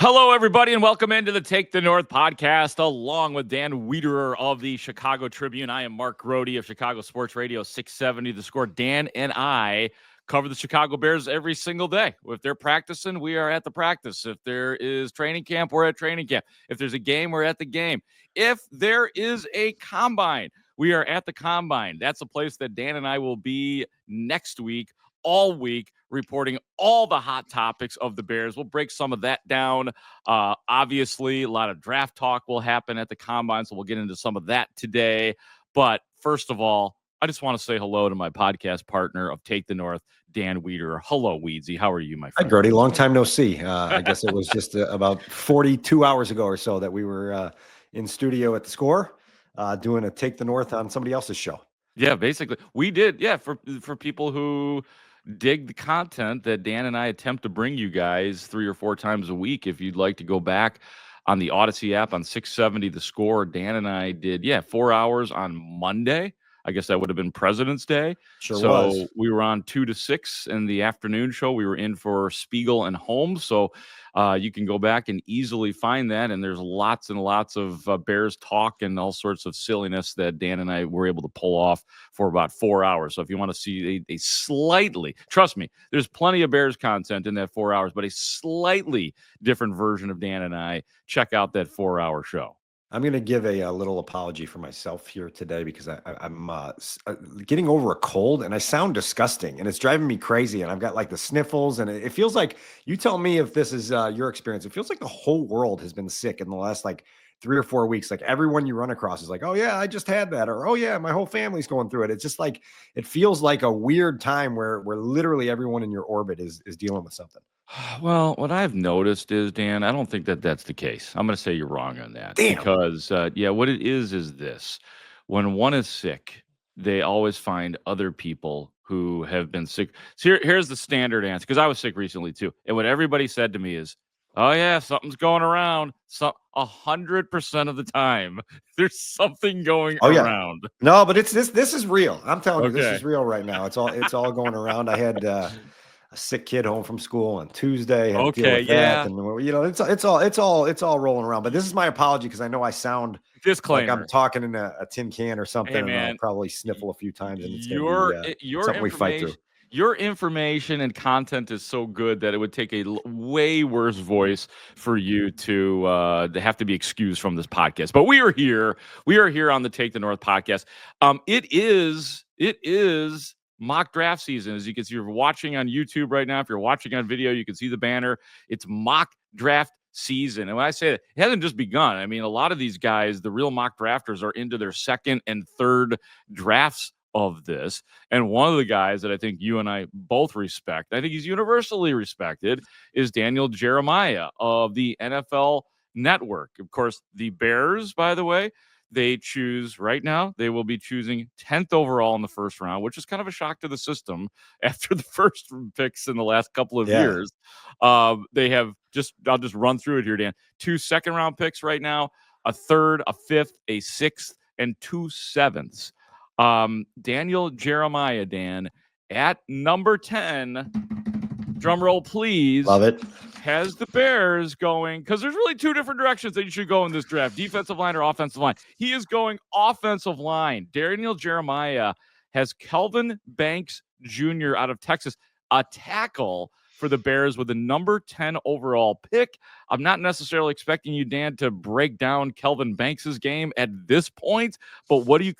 Hello, everybody, and welcome into the Take the North podcast, along with Dan Wiederer of the Chicago Tribune. I am Mark Grote of Chicago Sports Radio 670 The Score. Dan and I cover the Chicago Bears every single day. If they're practicing, we are at the practice. If there is training camp, we're at training camp. If there's a game, we're at the game. If there is a combine, we are at the combine. That's a place that Dan and I will be next week, all week, reporting all the hot topics of the Bears. We'll break some of that down. Obviously, a lot of draft talk will happen at the combine, so we'll get into some of that today. But first of all, I just want to say hello to my podcast partner of Take the North, Dan Wiederer. Hello, Weedsy. How are you, my friend? Hi, Grote. Long time no see. I guess it was just about 42 hours ago or so that we were in studio at the Score doing a Take the North on somebody else's show. Yeah, basically. We did. Yeah, for people who dig the content that Dan and I attempt to bring you guys 3 or 4 times a week. If you'd like to go back on the Odyssey app on 670 The Score, Dan and I did, 4 hours on Monday. I guess that would have been President's Day. Sure so was. We were on 2 to 6 in the afternoon show. We were in for Spiegel and Holmes. So you can go back and easily find that. And there's lots and lots of Bears talk and all sorts of silliness that Dan and I were able to pull off for about 4 hours. So if you want to see a slightly, trust me, there's plenty of Bears content in that 4 hours, but a slightly different version of Dan and I, check out that 4-hour show. I'm going to give a little apology for myself here today because I'm getting over a cold and I sound disgusting and it's driving me crazy. And I've got like the sniffles and it feels like, you tell me if this is your experience, it feels like the whole world has been sick in the last like 3 or 4 weeks. Like everyone you run across is like, oh yeah, I just had that. Or, oh yeah, my whole family's going through it. It's just like, it feels like a weird time where literally everyone in your orbit is dealing with something. Well, what I've noticed is, Dan, I don't think that that's the case. I'm going to say you're wrong on that. Damn. Because, what it is this. When one is sick, they always find other people who have been sick. So here's the standard answer, because I was sick recently too. And what everybody said to me is, oh, yeah, something's going around. So 100% of the time, there's something going around. No, but this is real. I'm telling you, this is real right now. It's all going around. I had a sick kid home from school on Tuesday. Had to deal with that. And it's all rolling around. But this is my apology because I know I sound disclaimer like I'm talking in a tin can or something. Hey, man, and I'll probably sniffle a few times. And it's going to be something we fight through. Your information and content is so good that it would take a way worse voice for you to have to be excused from this podcast. But we are here. We are here on the Take the North podcast. It is mock draft season. As you can see, you're watching on YouTube right now. If you're watching on video, you can see the banner. It's mock draft season. And when I say that, it hasn't just begun. I mean, a lot of these guys, the real mock drafters, are into their second and third drafts of this. And one of the guys that I think you and I both respect, I think he's universally respected, is Daniel Jeremiah of the NFL Network. Of course, the Bears, by the way, they choose right now, they will be choosing 10th overall in the first round, which is kind of a shock to the system after the first picks in the last couple of years. They have I'll just run through it here, Dan. 2 second-round picks right now, a third, a fifth, a sixth, and 2 sevenths. Daniel Jeremiah, Dan, at number 10, drum roll please. Love it. Has the Bears going, because there's really 2 different directions that you should go in this draft, defensive line or offensive line. He is going offensive line. Daniel Jeremiah has Kelvin Banks Jr. out of Texas, a tackle for the Bears with the number 10 overall pick. I'm not necessarily expecting you, Dan, to break down Kelvin Banks' game at this point, but what do you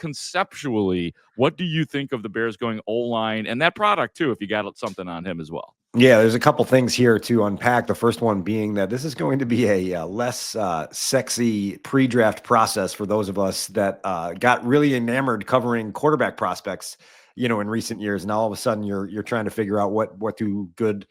think of the Bears going O-line and that product too, if you got something on him as well? Yeah, there's a couple things here to unpack. The first one being that this is going to be a less sexy pre-draft process for those of us that got really enamored covering quarterback prospects, in recent years. Now all of a sudden you're trying to figure out what do good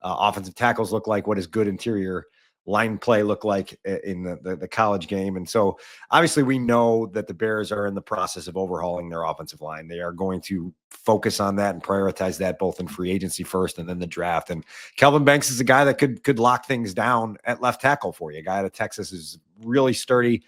offensive tackles look like, what does good interior line play look like in the college game. And so obviously we know that the Bears are in the process of overhauling their offensive line. They are going to focus on that and prioritize that both in free agency first and then the draft. And Kelvin Banks is a guy that could lock things down at left tackle for you. A guy out of Texas is really sturdy,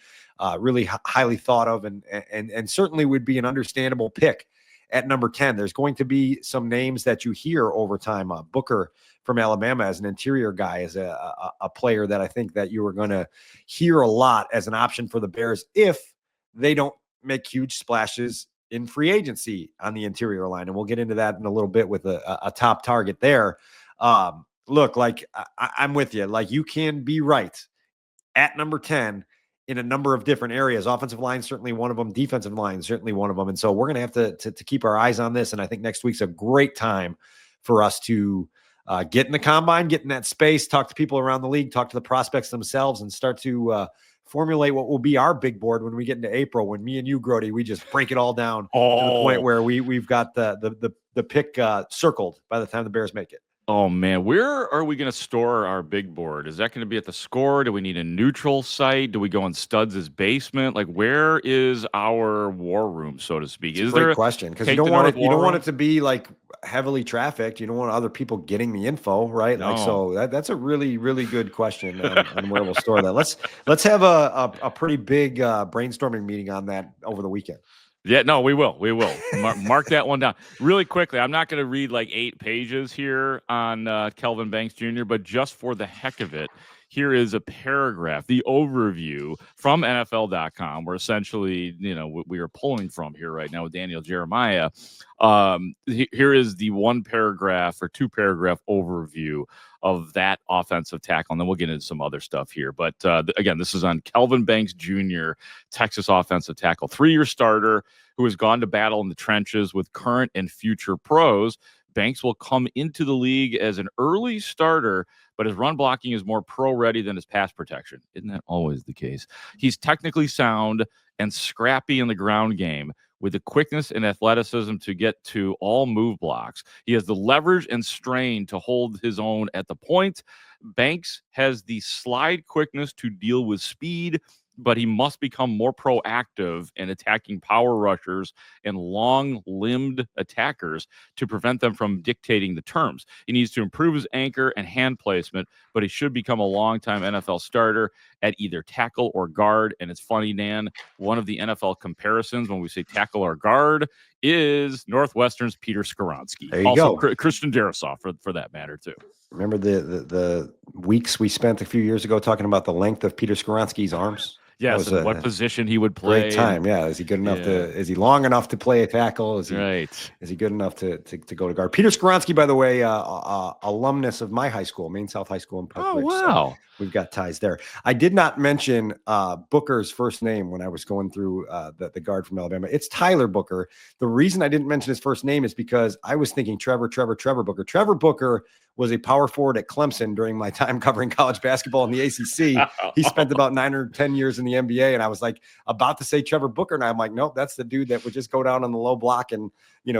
really highly thought of, and certainly would be an understandable pick at number 10. There's going to be some names that you hear over time. Booker from Alabama as an interior guy, as a player that I think that you are going to hear a lot as an option for the Bears if they don't make huge splashes in free agency on the interior line. And we'll get into that in a little bit with a top target there. Look, like I'm with you. Like, you can be right at number 10 in a number of different areas. Offensive line, certainly one of them. Defensive line, certainly one of them. And so we're going to have to keep our eyes on this. And I think next week's a great time for us to get in the combine, get in that space, talk to people around the league, talk to the prospects themselves, and start to formulate what will be our big board when we get into April, when me and you, Grote, we just break it all down to the point where we've got the pick circled by the time the Bears make it. Oh, man, where are we going to store our big board? Is that going to be at the Score? Do we need a neutral site? Do we go in Studs' basement? Like, where is our war room, so to speak? Is there a question? Because you don't want it to be like heavily trafficked. You don't want other people getting the info, right? No. Like, so that's a really, really good question on where we'll store that. Let's have a pretty big brainstorming meeting on that over the weekend. Yeah, no, we will. Mark that one down really quickly. I'm not going to read like 8 pages here on Kelvin Banks Jr., but just for the heck of it, here is a paragraph, the overview from NFL.com, where essentially, we are pulling from here right now with Daniel Jeremiah. Here is the 1-paragraph or 2-paragraph overview of that offensive tackle, and then we'll get into some other stuff here. But again, this is on Kelvin Banks Jr., Texas offensive tackle, 3-year starter who has gone to battle in the trenches with current and future pros. Banks will come into the league as an early starter, but his run blocking is more pro-ready than his pass protection. Isn't that always the case? He's technically sound and scrappy in the ground game, with the quickness and athleticism to get to all move blocks. He has the leverage and strain to hold his own at the point. Banks has the slide quickness to deal with speed, but he must become more proactive in attacking power rushers and long-limbed attackers to prevent them from dictating the terms. He needs to improve his anchor and hand placement, but he should become a long-time NFL starter at either tackle or guard. And it's funny, Dan, one of the NFL comparisons when we say tackle or guard is Northwestern's Peter Skoronski. There you also go. Christian Darrisaw for that matter too. Remember the weeks we spent a few years ago talking about the length of Peter Skoronski's arms? Yes, and what position he would play. Great time, yeah. Is he good enough is he long enough to play a tackle? Is he good enough to go to guard? Peter Skoronski, by the way, alumnus of my high school, Maine South High School in Park Ridge. Wow. So we've got ties there. I did not mention Booker's first name when I was going through the guard from Alabama. It's Tyler Booker. The reason I didn't mention his first name is because I was thinking Trevor Booker. Trevor Booker was a power forward at Clemson during my time covering college basketball in the ACC. He spent about 9 or 10 years in the NBA, and I was like about to say Trevor Booker, and I'm like, nope, that's the dude that would just go down on the low block and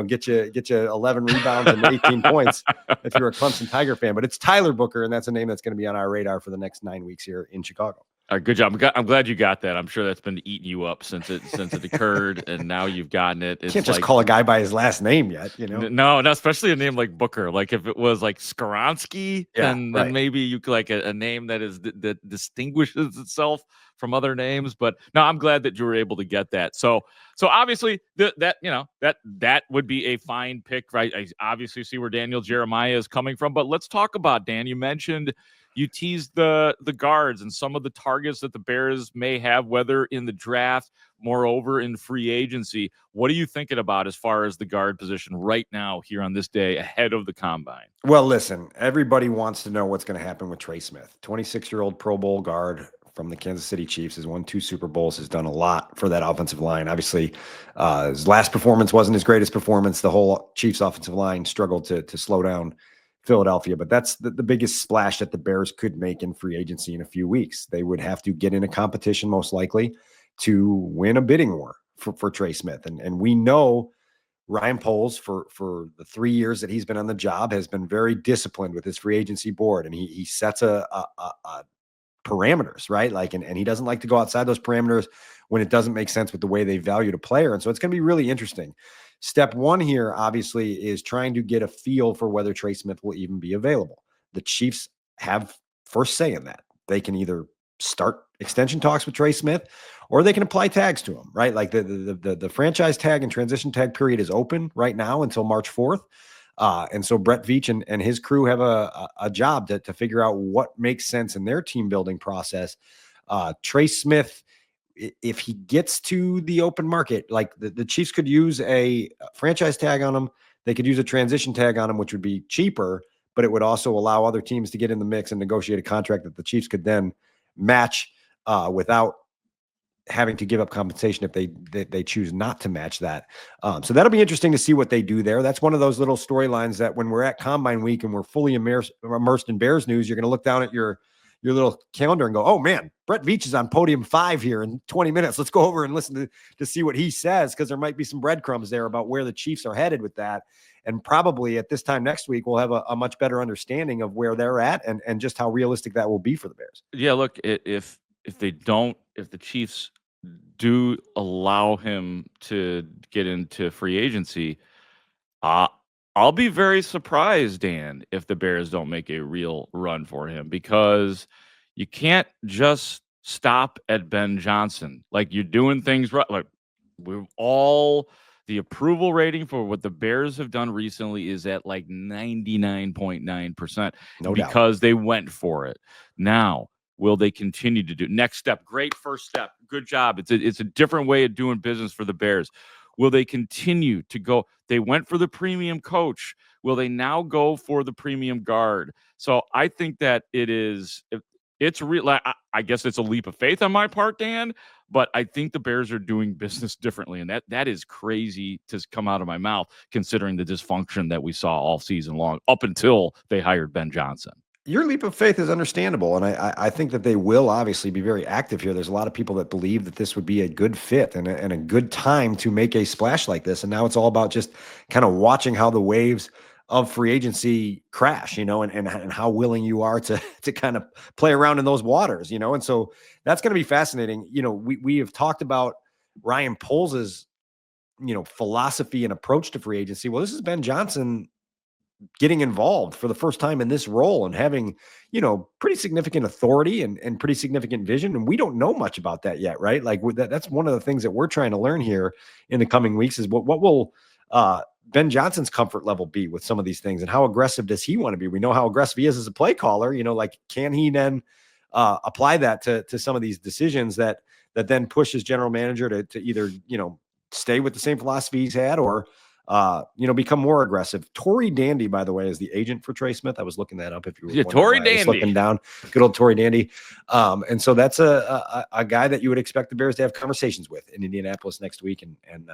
get you 11 rebounds and 18 points if you're a Clemson Tiger fan. But it's Tyler Booker, and that's a name that's going to be on our radar for the next 9 weeks here in Chicago. Good job. I'm glad you got that. I'm sure that's been eating you up since it occurred, and now you've gotten it. It's can't just call a guy by his last name yet, No, especially a name like Booker. Like if it was like Skoronski, then maybe you could like a name that distinguishes itself from other names. But no, I'm glad that you were able to get that. So obviously that would be a fine pick, right? I obviously see where Daniel Jeremiah is coming from, but let's talk about, Dan. You mentioned. You teased the guards and some of the targets that the Bears may have, whether in the draft, moreover in free agency. What are you thinking about as far as the guard position right now here on this day ahead of the combine? Well, listen, everybody wants to know what's going to happen with Trey Smith, 26-year-old Pro Bowl guard from the Kansas City Chiefs, has won 2 Super Bowls, has done a lot for that offensive line. Obviously, his last performance wasn't his greatest performance. The whole Chiefs offensive line struggled to slow down Philadelphia, but that's the biggest splash that the Bears could make in free agency in a few weeks. They would have to get in a competition, most likely, to win a bidding war for Trey Smith. And we know Ryan Poles, for the 3 years that he's been on the job, has been very disciplined with his free agency board, and he sets a parameters, right? Like, and he doesn't like to go outside those parameters when it doesn't make sense with the way they valued a player. And so it's going to be really interesting. Step one here, obviously, is trying to get a feel for whether Trey Smith will even be available. The Chiefs have first say in that. They can either start extension talks with Trey Smith, or they can apply tags to him, right? Like the franchise tag and transition tag period is open right now until March 4th. And so Brett Veach and his crew have a job to figure out what makes sense in their team building process. Trey Smith, if he gets to the open market, like the Chiefs could use a franchise tag on him. They could use a transition tag on him, which would be cheaper, but it would also allow other teams to get in the mix and negotiate a contract that the Chiefs could then match without having to give up compensation if they choose not to match that. So that'll be interesting to see what they do there. That's one of those little storylines that when we're at Combine Week and we're fully immersed in Bears news, you're going to look down at your little calendar and go, oh man, Brett Veach is on podium 5 here in 20 minutes. Let's go over and listen to see what he says, because there might be some breadcrumbs there about where the Chiefs are headed with that. And probably at this time next week, we'll have a much better understanding of where they're at and just how realistic that will be for the Bears. Yeah, look, if the Chiefs do allow him to get into free agency, I'll be very surprised, Dan, if the Bears don't make a real run for him, because you can't just stop at Ben Johnson. Like, you're doing things right. Like, the approval rating for what the Bears have done recently is at like 99.9%, No doubt. because they went for it. Now, will they continue to do next step? Great first step. Good job. It's a different way of doing business for the Bears. Will they continue to go? They went for the premium coach. Will they now go for the premium guard? So I think that it's real. I guess it's a leap of faith on my part, Dan, but I think the Bears are doing business differently. And that is crazy to come out of my mouth, considering the dysfunction that we saw all season long up until they hired Ben Johnson. Your leap of faith is understandable, and I think that they will obviously be very active here. There's a lot of people that believe that this would be a good fit and a good time to make a splash like this. And now it's all about just kind of watching how the waves of free agency crash, and how willing you are to kind of play around in those waters, And so that's going to be fascinating. We have talked about Ryan Pohls's, philosophy and approach to free agency. Well, this is Ben Johnson getting involved for the first time in this role and having, pretty significant authority and pretty significant vision. And we don't know much about that yet, right? Like that's one of the things that we're trying to learn here in the coming weeks is what will Ben Johnson's comfort level be with some of these things, and how aggressive does he want to be? We know how aggressive he is as a play caller, like, can he then apply that to some of these decisions that then push his general manager to either, stay with the same philosophy he's had or, become more aggressive. Tory Dandy, by the way, is the agent for Trey Smith. I was looking that up. If you were Tory Dandy, looking down, good old Tory Dandy. And so that's a guy that you would expect the Bears to have conversations with in Indianapolis next week and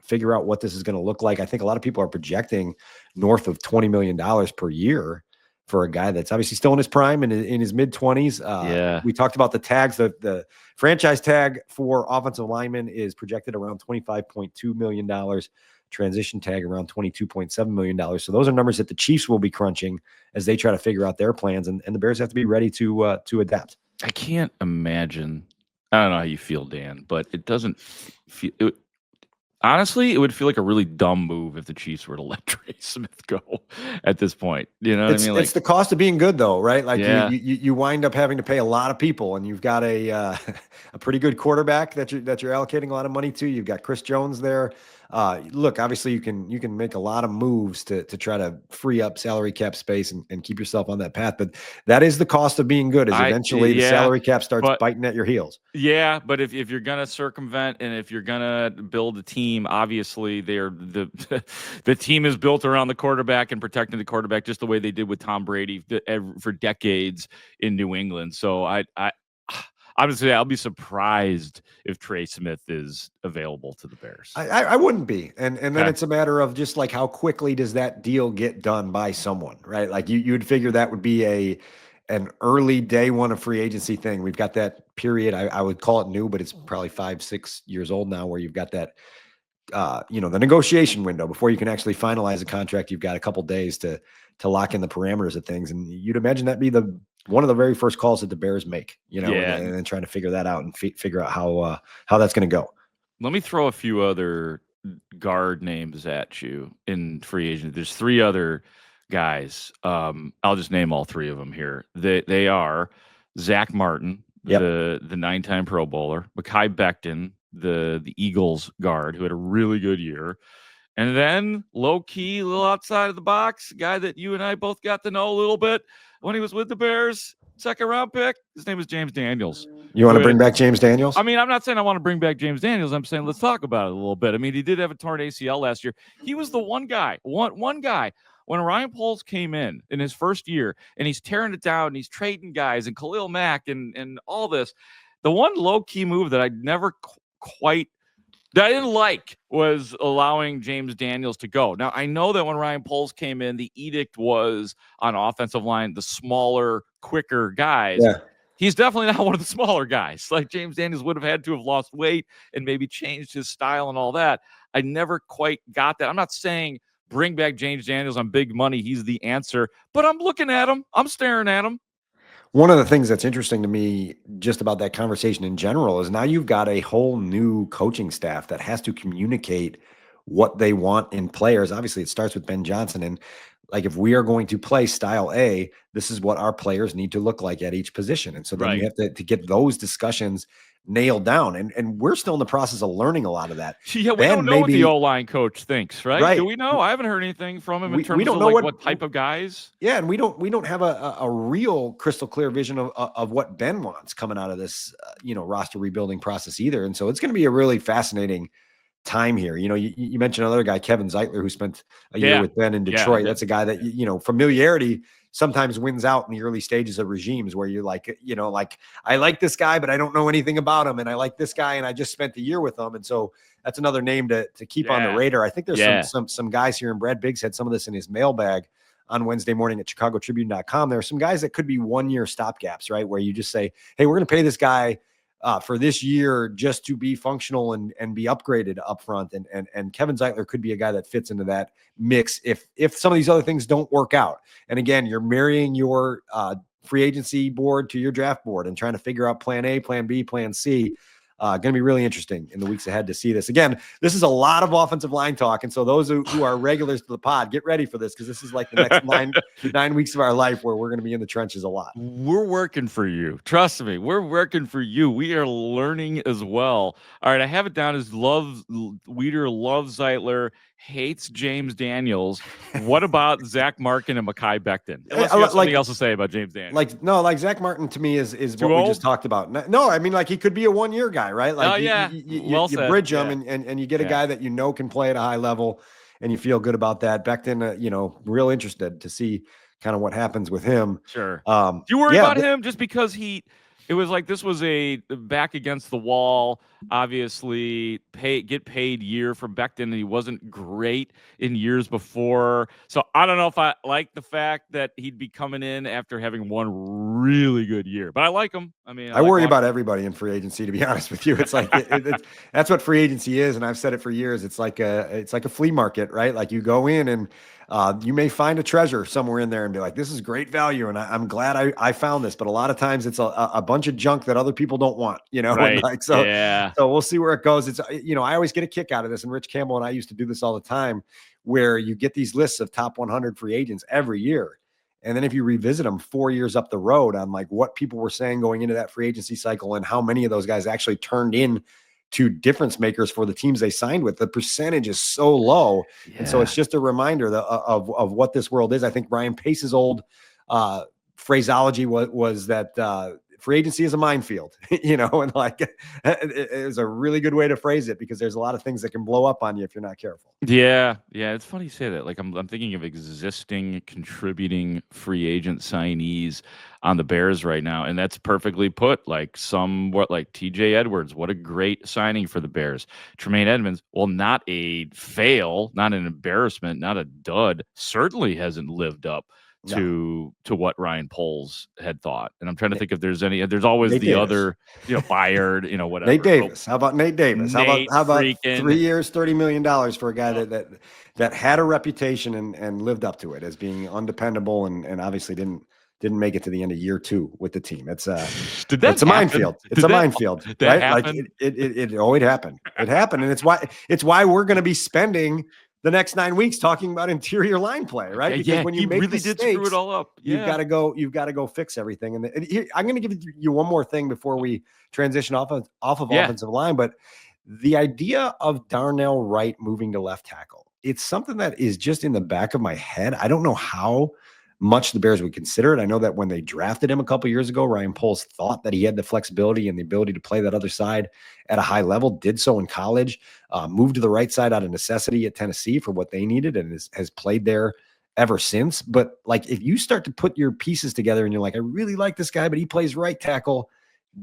figure out what this is going to look like. I think a lot of people are projecting north of $20 million per year for a guy that's obviously still in his prime and in his mid-20s. Yeah. We talked about the tags. The franchise tag for offensive linemen is projected around $25.2 million. Transition tag around $22.7 million. So those are numbers that the Chiefs will be crunching as they try to figure out their plans, and the Bears have to be ready to adapt. I can't imagine. I don't know how you feel, Dan, but it doesn't feel. Honestly, it would feel like a really dumb move if the Chiefs were to let Trey Smith go at this point. You know what I mean? It's the cost of being good, though, right? Like, yeah. you wind up having to pay a lot of people, and you've got a pretty good quarterback that you're allocating a lot of money to. You've got Chris Jones there. Look, obviously you can make a lot of moves to try to free up salary cap space and keep yourself on that path. But that is the cost of being good, is eventually the salary cap starts biting at your heels. Yeah, but if you're going to circumvent and if you're going to build a team, obviously the team is built around the quarterback and protecting the quarterback just the way they did with Tom Brady for decades in New England. So obviously, I'll be surprised if Trey Smith is available to the Bears. I wouldn't be. And then it's a matter of just like how quickly does that deal get done by someone, right? Like you would figure that would be an early day one of free agency thing. We've got that period. I would call it new, but it's probably 5-6 years old now, where you've got that, the negotiation window before you can actually finalize a contract. You've got a couple days to lock in the parameters of things. And you'd imagine that'd be one of the very first calls that the Bears make, and then trying to figure that out and figure out how that's going to go. Let me throw a few other guard names at you in free agent. There's 3 other guys. I'll just name all 3 of them here. They are Zach Martin, the 9-time Pro Bowler, Mekhi Becton, the Eagles guard, who had a really good year, And then low key, a little outside of the box, guy that you and I both got to know a little bit when he was with the Bears, second round pick. His name is James Daniels. You want to bring back James Daniels? I mean, I'm not saying I want to bring back James Daniels. I'm saying let's talk about it a little bit. I mean, he did have a torn ACL last year. He was the one guy when Ryan Poles came in his first year and he's tearing it down and he's trading guys and Khalil Mack and all this. The one low key move that I never quite that I didn't like was allowing James Daniels to go. Now, I know that when Ryan Poles came in, the edict was on offensive line, the smaller, quicker guys. Yeah. He's definitely not one of the smaller guys. Like James Daniels would have had to have lost weight and maybe changed his style and all that. I never quite got that. I'm not saying bring back James Daniels on big money. He's the answer. But I'm looking at him. I'm staring at him. One of the things that's interesting to me just about that conversation in general is now you've got a whole new coaching staff that has to communicate what they want in players. Obviously, it starts with Ben Johnson. And like, if we are going to play style A, this is what our players need to look like at each position. And so then you have to get those discussions nailed down. And we're still in the process of learning a lot of that. Yeah, we don't know what the O-line coach thinks, right? Do we know? I haven't heard anything from him in terms of like what type of guys. Yeah, and we don't have a real crystal clear vision of what Ben wants coming out of this roster rebuilding process either. And so it's going to be a really fascinating time here. You mentioned another guy, Kevin Zeitler, who spent a year with Ben in Detroit. That's a guy that familiarity sometimes wins out in the early stages of regimes where you're like, I like this guy, but I don't know anything about him. And I like this guy and I just spent the year with him. And so that's another name to keep on the radar. I think there's some guys here, and Brad Biggs had some of this in his mailbag on Wednesday morning at chicagotribune.com. There are some guys that could be 1 year stopgaps, right? Where you just say, hey, we're going to pay this guy for this year just to be functional and be upgraded up front. And Kevin Zeitler could be a guy that fits into that mix if some of these other things don't work out. And again, you're marrying your free agency board to your draft board and trying to figure out plan A, plan B, plan C. Going to be really interesting in the weeks ahead to see this. Again, this is a lot of offensive line talk. And so those who are regulars to the pod, get ready for this because this is like the next nine weeks of our life where we're going to be in the trenches a lot. We're working for you. Trust me. We're working for you. We are learning as well. All right. I have it down as Wiederer loves Zeitler, hates James Daniels. What about Zach Martin and Mekhi Becton? Unless you have something else to say about James Daniels. Like Zach Martin to me is what we just talked about. No, I mean, like he could be a 1 year guy, right? Like you bridge him and you get a guy that can play at a high level and you feel good about that. Becton, real interested to see kind of what happens with him. Sure. Do you worry about him just because it was like this was a back against the wall, obviously get paid year from Becton, and he wasn't great in years before. So I don't know if I like the fact that he'd be coming in after having one really good year, but I like him. I mean, I worry about everybody in free agency, to be honest with you. It's like that's what free agency is, and I've said it for years. It's like a flea market, right? Like you go in and you may find a treasure somewhere in there and be like, this is great value. And I'm glad I found this. But a lot of times it's a bunch of junk that other people don't want, Right. So we'll see where it goes. It's, I always get a kick out of this. And Rich Campbell and I used to do this all the time where you get these lists of top 100 free agents every year. And then if you revisit them 4 years up the road on like what people were saying going into that free agency cycle and how many of those guys actually turned in to difference makers for the teams they signed with, the percentage is so low. Yeah. And so it's just a reminder of what this world is. I think Ryan Pace's old phraseology was that free agency is a minefield, and like it is a really good way to phrase it because there's a lot of things that can blow up on you if you're not careful. Yeah. It's funny you say that. Like I'm thinking of existing contributing free agent signees on the Bears right now, and that's perfectly put. Like TJ Edwards, what a great signing for the Bears. Tremaine Edmonds, well, not a fail, not an embarrassment, not a dud. Certainly hasn't lived up to what Ryan Poles had thought. And I'm trying to think if there's any. There's always Nate Davis. Other, Bayard, whatever. Nate Davis. How about Nate Davis? How about 3 years, $30 million for a guy that had a reputation and lived up to it as being undependable and obviously didn't make it to the end of year 2 with the team. It's a minefield. It's a minefield, right? Happen? Like it happened. It happened, and it's why we're going to be spending the next 9 weeks talking about interior line play, right? Because when you make really mistakes, did screw it all up. You've got to go fix everything. And here, I'm going to give you one more thing before we transition off of offensive line. But the idea of Darnell Wright moving to left tackle, it's something that is just in the back of my head. I don't know how much the Bears would consider it. I know that when they drafted him a couple years ago, Ryan Poles thought that he had the flexibility and the ability to play that other side at a high level, did so in college, moved to the right side out of necessity at Tennessee for what they needed, and has played there ever since. But like, if you start to put your pieces together and you're like, I really like this guy, but he plays right tackle,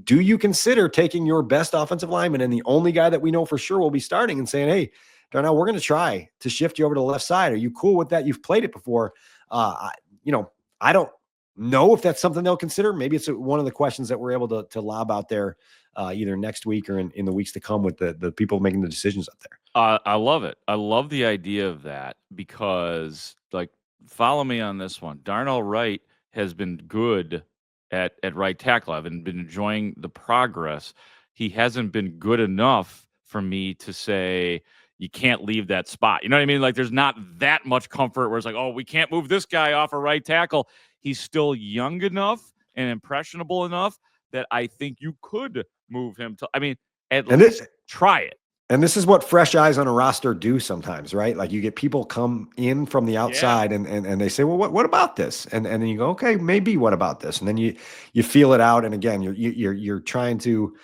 do you consider taking your best offensive lineman and the only guy that we know for sure will be starting and saying, hey, Darnell, we're going to try to shift you over to the left side. Are you cool with that? You've played it before. I don't know if that's something they'll consider. Maybe it's one of the questions that we're able to lob out there either next week or in the weeks to come with the people making the decisions up there. I love it. I love the idea of that because, like, follow me on this one. Darnell Wright has been good at right tackle. I've been enjoying the progress. He hasn't been good enough for me to say you can't leave that spot. You know what I mean? Like, there's not that much comfort where it's like, oh, we can't move this guy off a right tackle. He's still young enough and impressionable enough that I think you could move him to, I mean, at least try it. And this is what fresh eyes on a roster do sometimes, right? Like, you get people come in from the outside and they say, well, what about this? And then you go, okay, maybe what about this? And then you feel it out. And again, you're trying to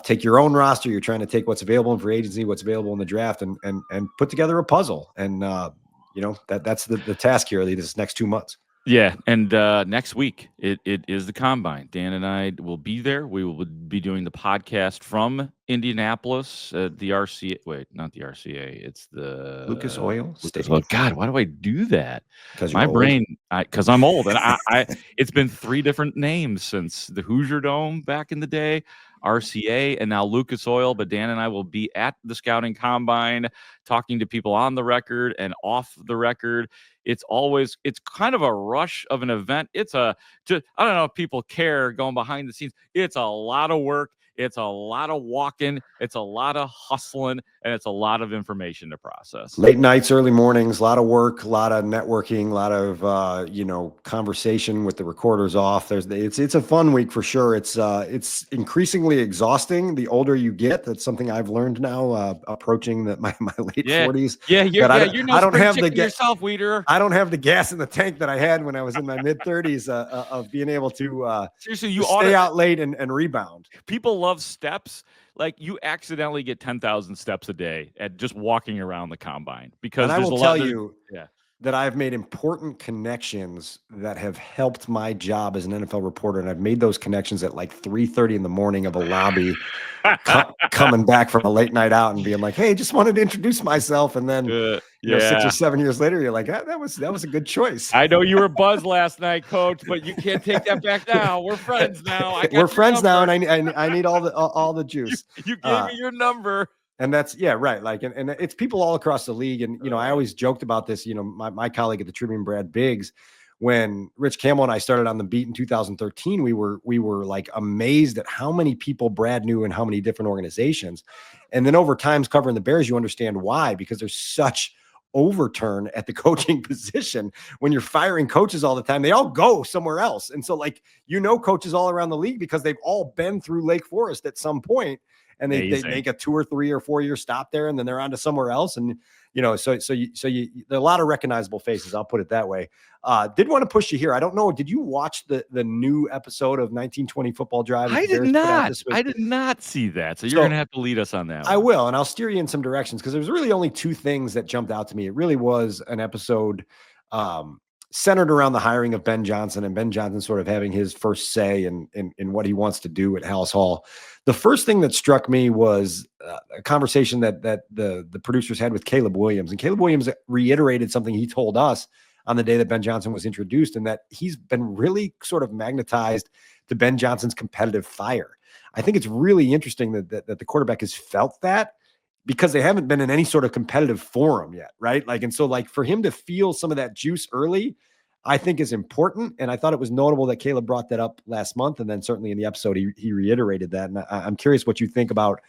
take your own roster. You're trying to take what's available in free agency, what's available in the draft, and put together a puzzle. And that's the task here these next 2 months. Yeah, and next week it is the Combine. Dan and I will be there. We will be doing the podcast from Indianapolis, the RCA. Wait, not the RCA. It's the Lucas Oil Stadium. God, why do I do that? Because my brain, because I'm old, and I it's been 3 different names since the Hoosier Dome back in the day, RCA, and now Lucas Oil. But Dan and I will be at the Scouting Combine, talking to people on the record and off the record. It's kind of a rush of an event. I don't know if people care going behind the scenes. It's a lot of work. It's a lot of walking. It's a lot of hustling, and it's a lot of information to process. Late nights, early mornings, a lot of work, a lot of networking, a lot of conversation with the recorders off. It's a fun week for sure. It's increasingly exhausting the older you get. That's something I've learned now, approaching my late 40s. Yeah, you're no spring chicken yourself, Wiederer. I don't have the gas in the tank that I had when I was in my mid 30s of being able to seriously, stay out late and rebound. People love steps. Like, you accidentally get 10,000 steps a day at just walking around the Combine, because I will tell you that I've made important connections that have helped my job as an NFL reporter. And I've made those connections at like 3:30 in the morning of a lobby, coming back from a late night out and being like, hey, just wanted to introduce myself. And then 6 or 7 years later, you're like, that was a good choice. I know you were buzzed last night, Coach, but you can't take that back now. We're friends now. We're friends now, and I need all the juice. You gave me your number. And that's, right. Like, and it's people all across the league. And, I always joked about this, my colleague at the Tribune, Brad Biggs, when Rich Campbell and I started on the beat in 2013, we were like amazed at how many people Brad knew in how many different organizations. And then over times covering the Bears, you understand why, because there's such overturn at the coaching position. When you're firing coaches all the time, they all go somewhere else. And so, like, coaches all around the league because they've all been through Lake Forest at some point. And they make a 2 or 3 or 4 year stop there, and then they're on to somewhere there are a lot of recognizable faces. I'll put it that way. Did want to push you here. I don't know. Did you watch the new episode of 1920 Football Drive? I did not. I did not see that. So you're going to have to lead us on that one. I will, and I'll steer you in some directions, because there's really only 2 things that jumped out to me. It really was an episode centered around the hiring of Ben Johnson, and Ben Johnson sort of having his first say in what he wants to do at Haugh. The first thing that struck me was a conversation that the producers had with Caleb Williams. And Caleb Williams reiterated something he told us on the day that Ben Johnson was introduced, and that he's been really sort of magnetized to Ben Johnson's competitive fire. I think it's really interesting that the quarterback has felt that, because they haven't been in any sort of competitive forum yet, right? Like, and so, like, for him to feel some of that juice early, I think is important. And I thought it was notable that Caleb brought that up last month. And then certainly in the episode, he reiterated that. And I'm curious what you think about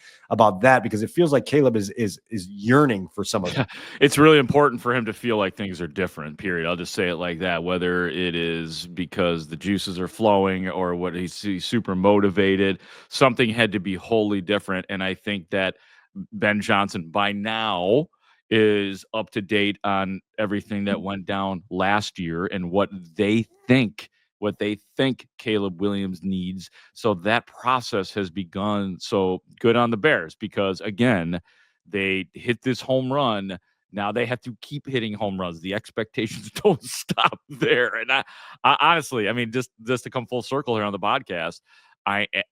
that, because it feels like Caleb is yearning for some of it. It's really important for him to feel like things are different, period. I'll just say it like that, whether it is because the juices are flowing or what he's super motivated. Something had to be wholly different. And I think that Ben Johnson by now is up to date on everything that went down last year and what they think Caleb Williams needs. So that process has begun. So good on the Bears, because again, they hit this home run. Now they have to keep hitting home runs. The expectations don't stop there. And I honestly, I mean, just to come full circle here on the podcast,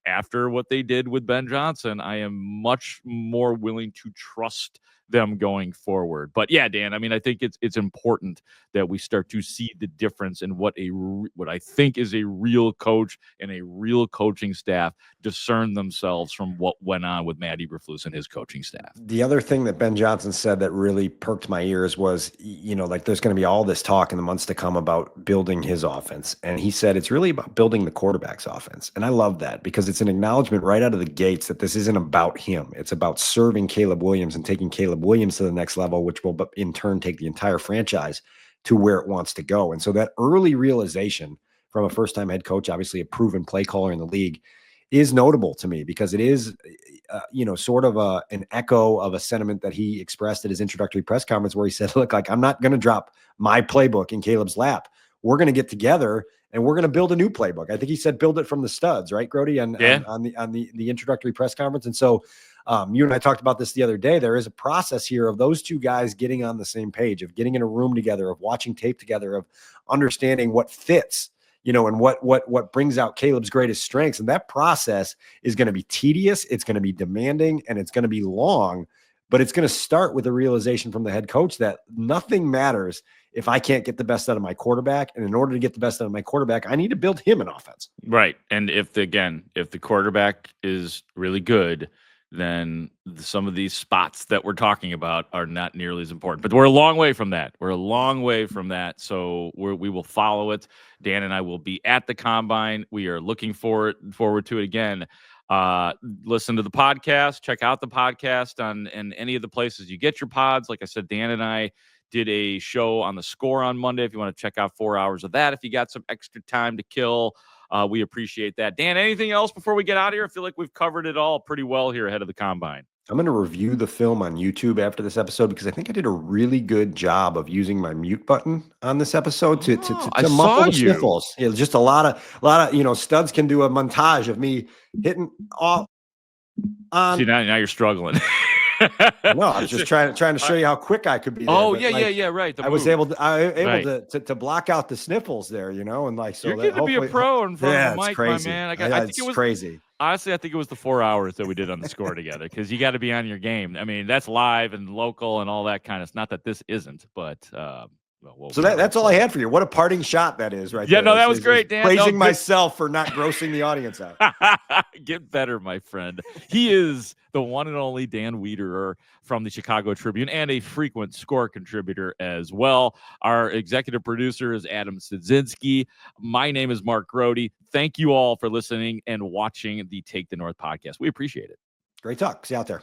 after what they did with Ben Johnson, I am much more willing to trust them going forward. But yeah, Dan, I mean, I think it's important that we start to see the difference in what I think is a real coach and a real coaching staff discern themselves from what went on with Matt Eberflus and his coaching staff. The other thing that Ben Johnson said that really perked my ears was, like there's going to be all this talk in the months to come about building his offense. And he said it's really about building the quarterback's offense. And I love that, because it's an acknowledgement right out of the gates that this isn't about him. It's about serving Caleb Williams and taking Caleb Williams to the next level, which will in turn take the entire franchise to where it wants to go. And so that early realization from a first-time head coach, obviously a proven play caller in the league, is notable to me, because it is, sort of an echo of a sentiment that he expressed at his introductory press conference, where he said, look, like, I'm not going to drop my playbook in Caleb's lap. We're going to get together and we're going to build a new playbook. I think he said, build it from the studs, right, Grote, on the introductory press conference. And so you and I talked about this the other day. There is a process here of those two guys getting on the same page, of getting in a room together, of watching tape together, of understanding what fits, and what brings out Caleb's greatest strengths. And that process is going to be tedious. It's going to be demanding, and it's going to be long, but it's going to start with a realization from the head coach that nothing matters if I can't get the best out of my quarterback. And in order to get the best out of my quarterback, I need to build him an offense. Right. And if the quarterback is really good, then some of these spots that we're talking about are not nearly as important. But we're a long way from that. So we will follow it. Dan and I will be at the Combine. We are looking forward to it again. Listen to the podcast. Check out the podcast on any of the places you get your pods. Like I said, Dan and I did a show on The Score on Monday. If you want to check out 4 hours of that, if you got some extra time to kill, we appreciate that. Dan, anything else before we get out of here? I feel like we've covered it all pretty well here ahead of the Combine. I'm going to review the film on YouTube after this episode, because I think I did a really good job of using my mute button on this episode to muffle the sniffles. Yeah, just a lot of studs can do a montage of me hitting off on. See, now you're struggling. No, I was just trying to show you how quick I could be there. Oh, yeah, right. I was able to block out the sniffles there, and like, so you're getting to be a pro in front of the mic, crazy. My man. I think it was crazy. Honestly, I think it was the 4 hours that we did on The Score together, because you got to be on your game. I mean, that's live and local and all that kind of. It's not that this isn't, but that's all I had for you. What a parting shot that is, right? Yeah, there. No, that was great, Dan. Praising myself for not grossing the audience out. Get better, my friend. He is the one and only Dan Wiederer from the Chicago Tribune, and a frequent Score contributor as well. Our executive producer is Adam Sidzinski. My name is Mark Grote. Thank you all for listening and watching the Take the North podcast. We appreciate it. Great talk. See you out there.